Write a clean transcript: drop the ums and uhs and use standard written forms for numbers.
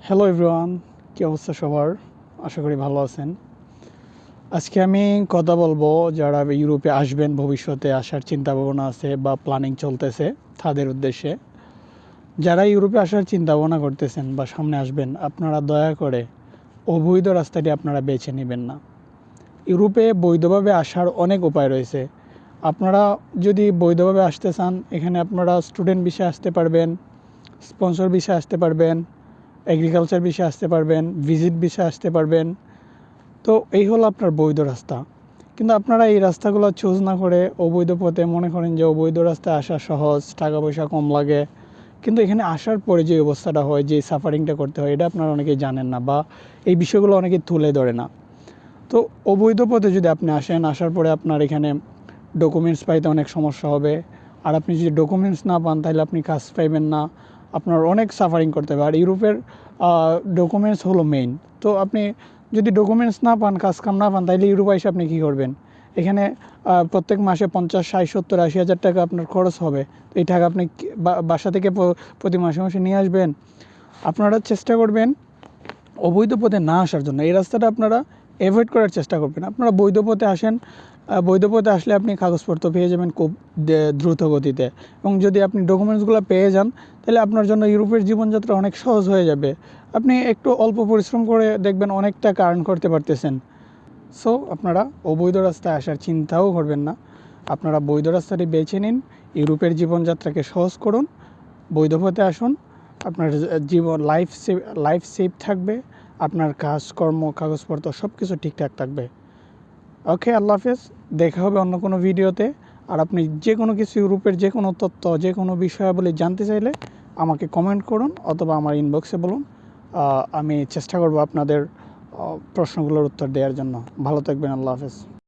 Hello everyone, কী অবস্থা সবার? আশা করি ভালো আছেন। আজকে আমি কথা বলবো যারা ইউরোপে আসবেন, ভবিষ্যতে আসার চিন্তা ভাবনা আছে বা প্ল্যানিং চলতেছে তাদের উদ্দেশ্যে। যারা ইউরোপে আসার চিন্তা ভাবনা করতেছেন বা সামনে আসবেন, আপনারা দয়া করে অবৈধ রাস্তাটি আপনারা বেছে নেবেন না। ইউরোপে বৈধভাবে আসার অনেক উপায় রয়েছে। আপনারা যদি বৈধভাবে আসতে চান, এখানে আপনারা স্টুডেন্ট ভিসায় আসতে পারবেন, স্পন্সর ভিসায় আসতে পারবেন, এগ্রিকালচার বিষয়ে আসতে পারবেন, ভিজিট বিষয়ে আসতে পারবেন। তো এই হলো আপনার বৈধ রাস্তা। কিন্তু আপনারা এই রাস্তাগুলো চুজ না করে অবৈধ পথে মনে করেন যে অবৈধ রাস্তায় আসা সহজ, টাকা পয়সা কম লাগে, কিন্তু এখানে আসার পরে যে অবস্থাটা হয়, যে সাফারিংটা করতে হয়, এটা আপনারা অনেকেই জানেন না বা এই বিষয়গুলো অনেকে তুলে ধরে না। তো অবৈধ পথে যদি আপনি আসেন, আসার পরে আপনার এখানে ডকুমেন্টস পাইতে অনেক সমস্যা হবে। আর আপনি যদি ডকুমেন্টস না পান তাহলে আপনি কাজ পাইবেন না, আপনার অনেক সাফারিং করতে হবে। আর ইউরোপের ডকুমেন্টস হলো মেইন। তো আপনি যদি ডকুমেন্টস না পান, কাজ কাম না পান, তাহলে ইউরোপে এসে আপনি কী করবেন? এখানে প্রত্যেক মাসে 50, 60, 70, 80 হাজার টাকা আপনার খরচ হবে। তো এই টাকা আপনি বাসা থেকে প্রতি মাসে মাসে নিয়ে আসবেন? আপনারা চেষ্টা করবেন অবৈধ পথে না আসার জন্য। এই রাস্তাটা আপনারা অ্যাভয়েড করার চেষ্টা করবেন। আপনারা বৈধ পথে আসেন, বৈধ পথে আসলে আপনি কাগজপত্র পেয়ে যাবেন খুব দ্রুত গতিতে। এবং যদি আপনি ডকুমেন্টসগুলো পেয়ে যান, তাহলে আপনার জন্য ইউরোপের জীবনযাত্রা অনেক সহজ হয়ে যাবে। আপনি একটু অল্প পরিশ্রম করে দেখবেন অনেক টাকা আর্ন করতে পারতেছেন। সো আপনারা অবৈধ রাস্তায় আসার চিন্তাও করবেন না। আপনারা বৈধ রাস্তাটি বেছে নিন, ইউরোপের জীবনযাত্রাকে সহজ করুন, বৈধ পথে আসুন। আপনার জীবন লাইফ সেফ থাকবে, আপনার কাজকর্ম, কাগজপত্র সব কিছু ঠিকঠাক থাকবে। ওকে, আল্লাহ হাফেজ। দেখা হবে অন্য কোনো ভিডিওতে। আর আপনি যে কোনো কিছু ইউরোপের যে কোনো তথ্য, যে কোনো বিষয়াবলী জানতে চাইলে আমাকে কমেন্ট করুন অথবা আমার ইনবক্সে বলুন। আমি চেষ্টা করব আপনাদের প্রশ্নগুলোর উত্তর দেওয়ার জন্য। ভালো থাকবেন। আল্লাহ হাফেজ।